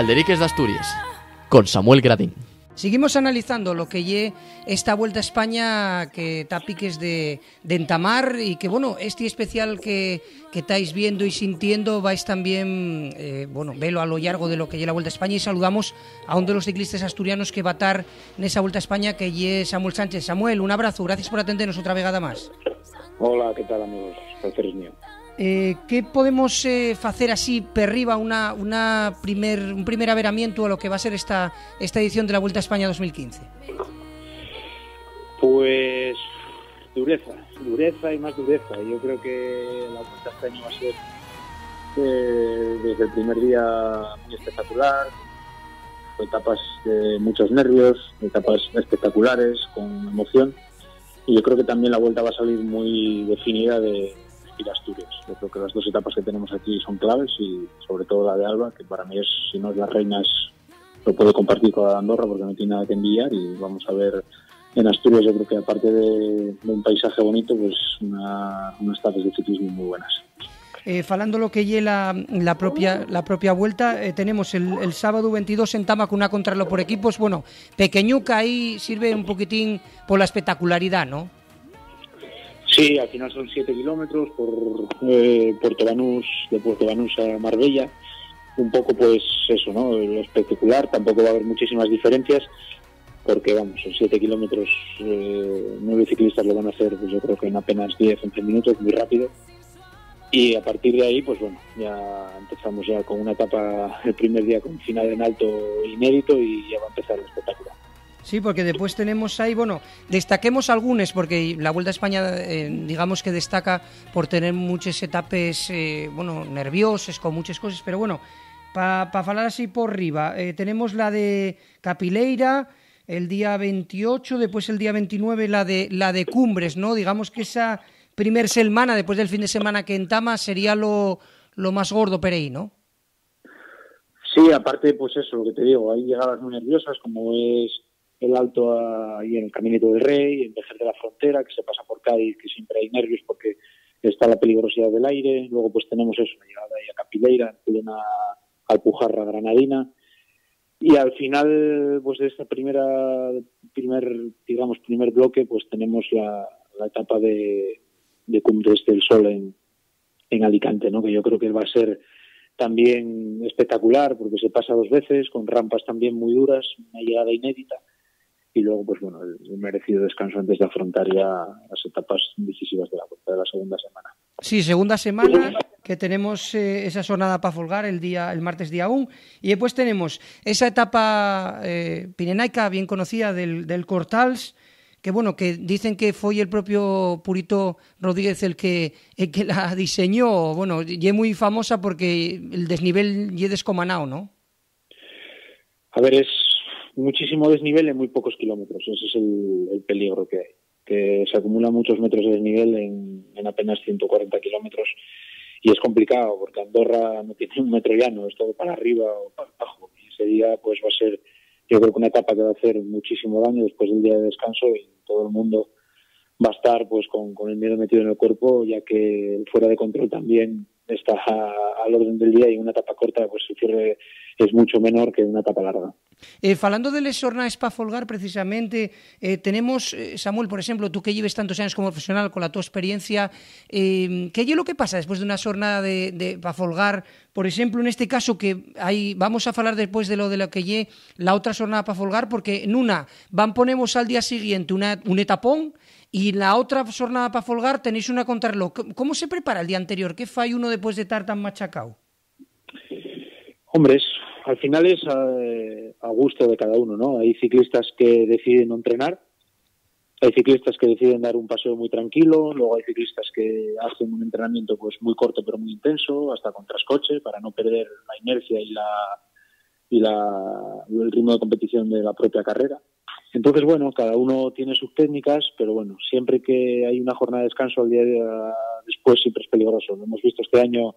Alderiques de Asturias, con Samuel Gradín. Seguimos analizando lo que lle esta Vuelta a España que está piques de entamar y que, bueno, este especial que estáis viendo y sintiendo vais también, velo a lo largo de lo que lle la Vuelta a España, y saludamos a uno de los ciclistas asturianos que va a estar en esa Vuelta a España, que lle Samuel Sánchez. Samuel, un abrazo, gracias por atendernos otra vegada más. Hola, ¿qué tal, amigos? Placer es mío. ¿Qué podemos hacer así perriba un primer averamiento a lo que va a ser esta edición de la Vuelta a España 2015? Pues dureza y más dureza. Yo creo que la Vuelta a España va a ser desde el primer día muy espectacular, etapas de muchos nervios, etapas espectaculares, con emoción, y yo creo que también la Vuelta va a salir muy definida de Asturias. Yo creo que las dos etapas que tenemos aquí son claves, y sobre todo la de Alba, que para mí es, si no es la reina, lo puedo compartir con la de Andorra porque no tiene nada que envidiar, y vamos a ver en Asturias, yo creo que aparte de un paisaje bonito, pues unas etapas de ciclismo muy buenas. Falando lo que lle la propia Vuelta, tenemos el sábado 22 en Tama con una contrarreloj por equipos, bueno, pequeñuca, ahí sirve un poquitín por la espectacularidad, ¿no? Sí, al final son 7 kilómetros por Puerto Banús, de Puerto Banús a Marbella. Un poco, pues eso, ¿no? Lo espectacular. Tampoco va a haber muchísimas diferencias, porque vamos, son 7 kilómetros, 9 ciclistas lo van a hacer, pues yo creo que en apenas 10-11 minutos, muy rápido. Y a partir de ahí, pues bueno, ya empezamos ya con una etapa, el primer día con final en alto inédito, y ya va a empezar el espectáculo. Sí, porque después tenemos ahí, bueno, destaquemos algunos, porque la Vuelta a España, digamos que destaca por tener muchas etapas, nerviosas, con muchas cosas, pero bueno, para falar así por arriba, tenemos la de Capileira el día 28, después el día 29 la de Cumbres, ¿no? Digamos que esa primer semana, después del fin de semana que entama, sería lo más gordo per ahí, ¿no? Sí, aparte, pues eso, lo que te digo, hay llegadas muy nerviosas, como es el Alto ahí en el Caminito del Rey, en Vejer de la Frontera, que se pasa por Cádiz, que siempre hay nervios porque está la peligrosidad del aire. Luego pues tenemos eso, la llegada ahí a Capileira, en plena Alpujarra granadina. Y al final, pues de este primer bloque, pues tenemos la etapa de Cumbres del Sol en Alicante, ¿no? Que yo creo que va a ser también espectacular, porque se pasa 2 veces, con rampas también muy duras, una llegada inédita. Y luego, pues bueno, el merecido descanso antes de afrontar ya las etapas decisivas de la Vuelta de la segunda semana. Sí, segunda semana, que tenemos esa jornada para folgar el martes día 1, y después tenemos esa etapa pirenaica bien conocida del Cortals, que bueno, que dicen que fue el propio Purito Rodríguez el que la diseñó. Bueno, y es muy famosa porque el desnivel y es descomanado, ¿no? A ver, es muchísimo desnivel en muy pocos kilómetros. Ese es el peligro que hay, que se acumulan muchos metros de desnivel en apenas 140 kilómetros, y es complicado porque Andorra no tiene un metro llano, es todo para arriba o para abajo, y ese día pues va a ser, yo creo que una etapa que va a hacer muchísimo daño después del día de descanso, y todo el mundo va a estar pues con el miedo metido en el cuerpo, ya que el fuera de control también está al orden del día, y una etapa corta pues el cierre es mucho menor que una etapa larga. Falando de les jornadas para folgar, precisamente, tenemos, Samuel, por ejemplo, tú que lleves tantos años como profesional, con la tu experiencia, ¿qué es lo que pasa después de una jornada de para folgar? Por ejemplo, en este caso, que vamos a hablar después de lo que lle la otra jornada para folgar, porque en una ponemos al día siguiente un etapón, y en la otra jornada para folgar tenéis una contrarreloj. ¿Cómo se prepara el día anterior? ¿Qué fai uno después de estar tan machacado? Hombre, al final es a gusto de cada uno, ¿no? Hay ciclistas que deciden no entrenar, hay ciclistas que deciden dar un paseo muy tranquilo, luego hay ciclistas que hacen un entrenamiento pues muy corto pero muy intenso, hasta con trascoche, para no perder la inercia y el ritmo de competición de la propia carrera. Entonces, bueno, cada uno tiene sus técnicas, pero bueno, siempre que hay una jornada de descanso al día después siempre es peligroso. Lo hemos visto este año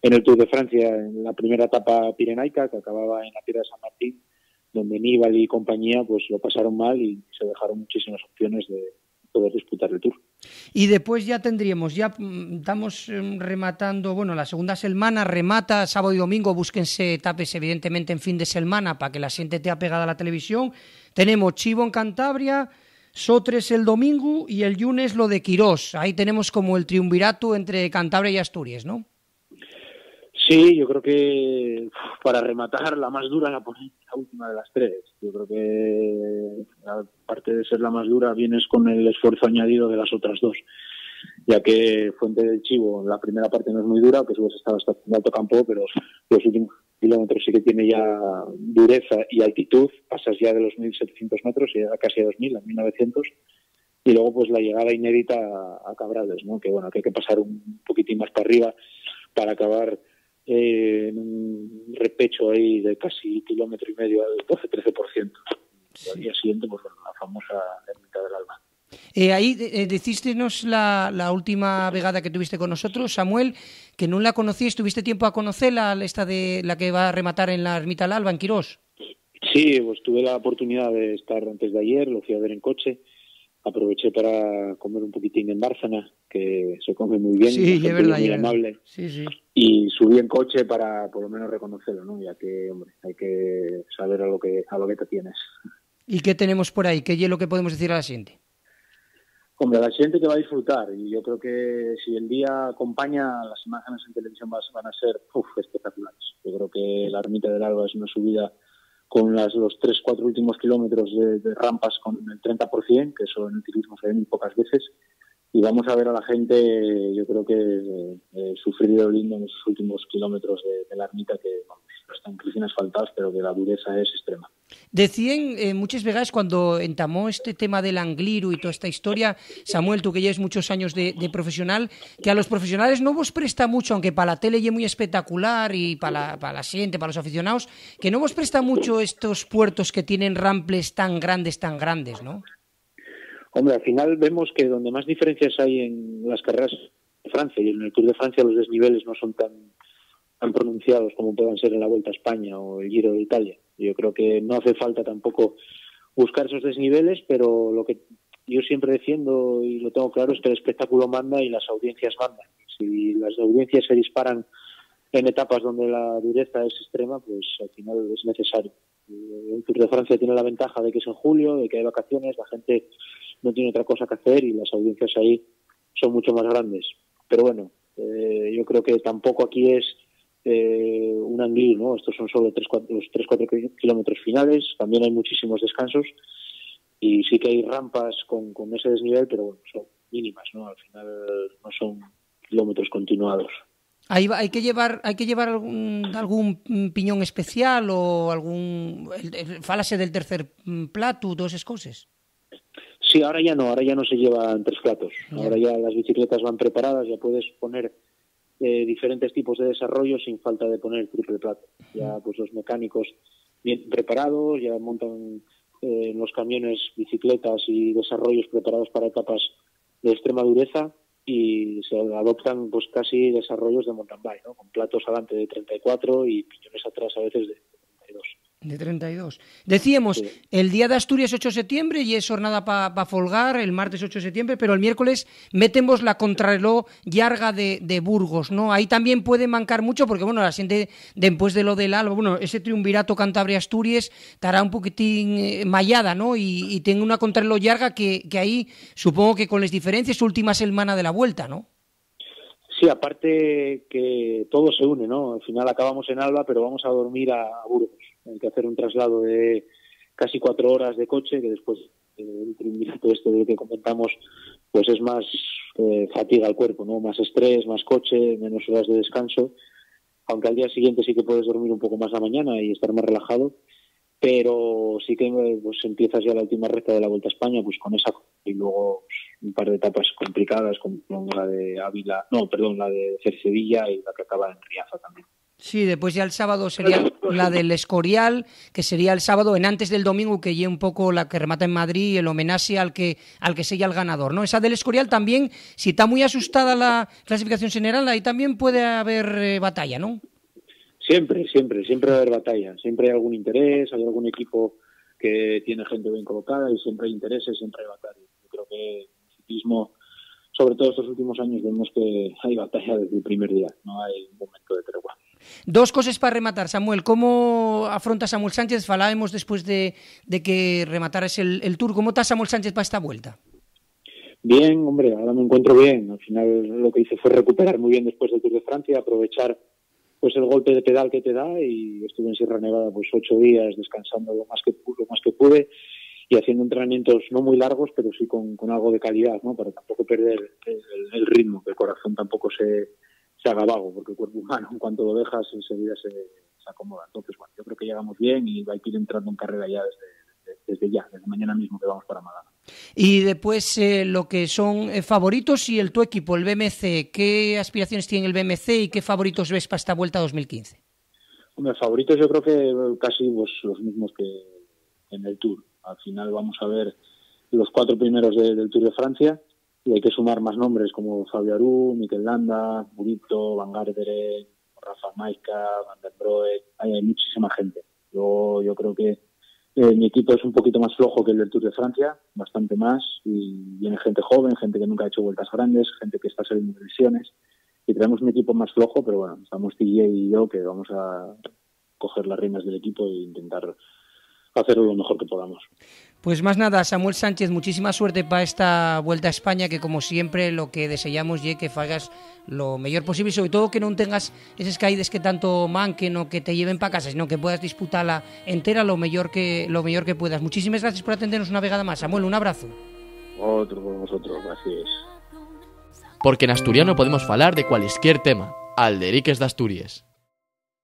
en el Tour de Francia, en la primera etapa pirenaica, que acababa en la Piedra de San Martín, donde Nibali y compañía pues lo pasaron mal y se dejaron muchísimas opciones poder disputar el Tour. Y después ya tendríamos, ya estamos rematando, bueno, la segunda semana remata sábado y domingo, búsquense etapes evidentemente en fin de semana para que la gente esté apegada a la televisión. Tenemos Chivo en Cantabria, Sotres el domingo y el lunes lo de Quirós. Ahí tenemos como el triunvirato entre Cantabria y Asturias, ¿no? Sí, yo creo que para rematar la más dura la ponéis la última de las tres. Yo creo que aparte de ser la más dura vienes con el esfuerzo añadido de las otras dos, ya que Fuente del Chivo la primera parte no es muy dura, que subes hasta el alto campo, pero los últimos kilómetros sí que tiene ya dureza y altitud, pasas ya de los 1.700 metros y llega casi a 2.000, a 1.900, y luego pues la llegada inédita a Cabrales, ¿no? Que bueno, que hay que pasar un poquitín más para arriba para acabar en un repecho ahí de casi 1,5 kilómetros al 12-13%. Sí. Al día siguiente, pues bueno, la famosa ermita del Alba. Ahí decístenos la última vegada que tuviste con nosotros, Samuel, que no la conocías, ¿tuviste tiempo a conocerla, esta de la que va a rematar en la ermita del Alba, en Quirós? Sí, pues tuve la oportunidad de estar antes de ayer, lo fui a ver en coche. Aproveché para comer un poquitín en Bárcena, que se come muy bien, sí, es verdad, muy amable. Sí, sí. Y subí en coche para por lo menos reconocerlo, ¿no? Ya que, hombre, hay que saber a lo que te tienes. ¿Y qué tenemos por ahí? ¿Qué es lo que podemos decir a la gente? Hombre, la gente te va a disfrutar, y yo creo que si el día acompaña, las imágenes en televisión van a ser espectaculares. Yo creo que la ermita del Alba es una subida con los 3-4 últimos kilómetros de rampas con el 30%, que eso en el ciclismo se ve muy pocas veces, y vamos a ver a la gente, yo creo que sufrir lo lindo en esos últimos kilómetros de la ermita, que vamos, están casi asfaltados, pero que la dureza es extrema. Decían muchas veces cuando entamó este tema del Angliru y toda esta historia, Samuel, tú que llevas muchos años de profesional, que a los profesionales no vos presta mucho, aunque para la tele es muy espectacular y para la gente, para los aficionados, que no vos presta mucho estos puertos que tienen ramples tan grandes, ¿no? Hombre, al final vemos que donde más diferencias hay en las carreras de Francia y en el Tour de Francia, los desniveles no son tan pronunciados como puedan ser en la Vuelta a España o el Giro de Italia. Yo creo que no hace falta tampoco buscar esos desniveles, pero lo que yo siempre defiendo y lo tengo claro es que el espectáculo manda y las audiencias mandan. Si las audiencias se disparan en etapas donde la dureza es extrema, pues al final es necesario. El Tour de Francia tiene la ventaja de que es en julio, de que hay vacaciones, la gente no tiene otra cosa que hacer y las audiencias ahí son mucho más grandes. Pero bueno, yo creo que tampoco aquí es un Angliru, ¿no? Estos son solo los 3-4 kilómetros finales, también hay muchísimos descansos y sí que hay rampas con ese desnivel, pero bueno, son mínimas, ¿no? Al final no son kilómetros continuados. Hay que llevar algún piñón especial o fálase del tercer plato, todas esas cosas. Sí, ahora ya no se llevan 3 platos. Ahora ya las bicicletas van preparadas, ya puedes poner diferentes tipos de desarrollo sin falta de poner triple plato. Ya pues los mecánicos bien preparados, ya montan en los camiones bicicletas y desarrollos preparados para etapas de extrema dureza y se adoptan pues casi desarrollos de mountain bike, ¿no? Con platos adelante de 34 y piñones atrás a veces de 32. De 32. Decíamos, sí. El día de Asturias 8 de septiembre y es jornada para folgar, el martes 8 de septiembre, pero el miércoles metemos la contrarreloj llarga de Burgos, ¿no? Ahí también puede mancar mucho porque, bueno, la gente después de lo del Alba, bueno, ese triunvirato Cantabria-Asturias estará un poquitín mallada, ¿no? Y tiene una contrarreloj larga que ahí supongo que con las diferencias última semana de la Vuelta, ¿no? Sí, aparte que todo se une, ¿no? Al final acabamos en Alba, pero vamos a dormir a Burgos. Hay que hacer un traslado de casi 4 horas de coche, que después el triunvirato de que comentamos, pues es más fatiga al cuerpo, ¿no? Más estrés, más coche, menos horas de descanso. Aunque al día siguiente sí que puedes dormir un poco más la mañana y estar más relajado, pero sí que pues empiezas ya la última recta de la Vuelta a España, pues con esa y luego pues, un par de etapas complicadas como la de la de Cercedilla y la que acaba en Riaza también. Sí, después ya el sábado sería la del Escorial, que sería el sábado en antes del domingo, que lleve un poco la que remata en Madrid, el homenaje al que sella el ganador, ¿no? Esa del Escorial también, si está muy asustada la clasificación general, ahí también puede haber batalla, ¿no? Siempre va a haber batalla, siempre hay algún interés, hay algún equipo que tiene gente bien colocada y siempre hay intereses, siempre hay batalla. Yo creo que ciclismo, sobre todo estos últimos años, vemos que hay batalla desde el primer día, no hay un momento de tregua. Dos cosas para rematar, Samuel. ¿Cómo afronta Samuel Sánchez? Falábamos después de que remataras el Tour. ¿Cómo está Samuel Sánchez para esta vuelta? Bien, hombre, ahora me encuentro bien. Al final lo que hice fue recuperar muy bien después del Tour de Francia, aprovechar pues el golpe de pedal que te da, y estuve en Sierra Nevada pues 8 días descansando lo más que pude y haciendo entrenamientos no muy largos, pero sí con algo de calidad, ¿no? Para tampoco perder el ritmo, que el corazón tampoco se haga vago, porque el cuerpo humano, en cuanto lo dejas, enseguida se acomoda. Entonces, bueno, yo creo que llegamos bien y hay que ir entrando en carrera ya desde mañana mismo que vamos para Málaga. Y después lo que son favoritos y tu equipo, el BMC, ¿qué aspiraciones tiene el BMC y qué favoritos ves para esta Vuelta 2015? Hombre, favoritos yo creo que casi pues, los mismos que en el Tour. Al final vamos a ver los 4 primeros del Tour de Francia, y hay que sumar más nombres como Fabio Aru, Mikel Landa, Burito, Van Garderen, Rafa Majka, Van der Broek. Hay muchísima gente. Yo creo que mi equipo es un poquito más flojo que el del Tour de Francia, bastante más, y viene gente joven, gente que nunca ha hecho vueltas grandes, gente que está saliendo de lesiones, y tenemos un equipo más flojo, pero bueno, estamos TJ y yo que vamos a coger las riendas del equipo e intentar hacerlo lo mejor que podamos. Pues más nada, Samuel Sánchez, muchísima suerte para esta Vuelta a España, que como siempre lo que deseamos es que hagas lo mejor posible, y sobre todo que no tengas esas caídas que tanto manquen o que te lleven para casa, sino que puedas disputarla entera lo mejor que puedas. Muchísimas gracias por atendernos una vegada más, Samuel, un abrazo. Otro por vosotros, así es. Porque en asturiano podemos falar de cualquier tema. Alderiques de Asturias.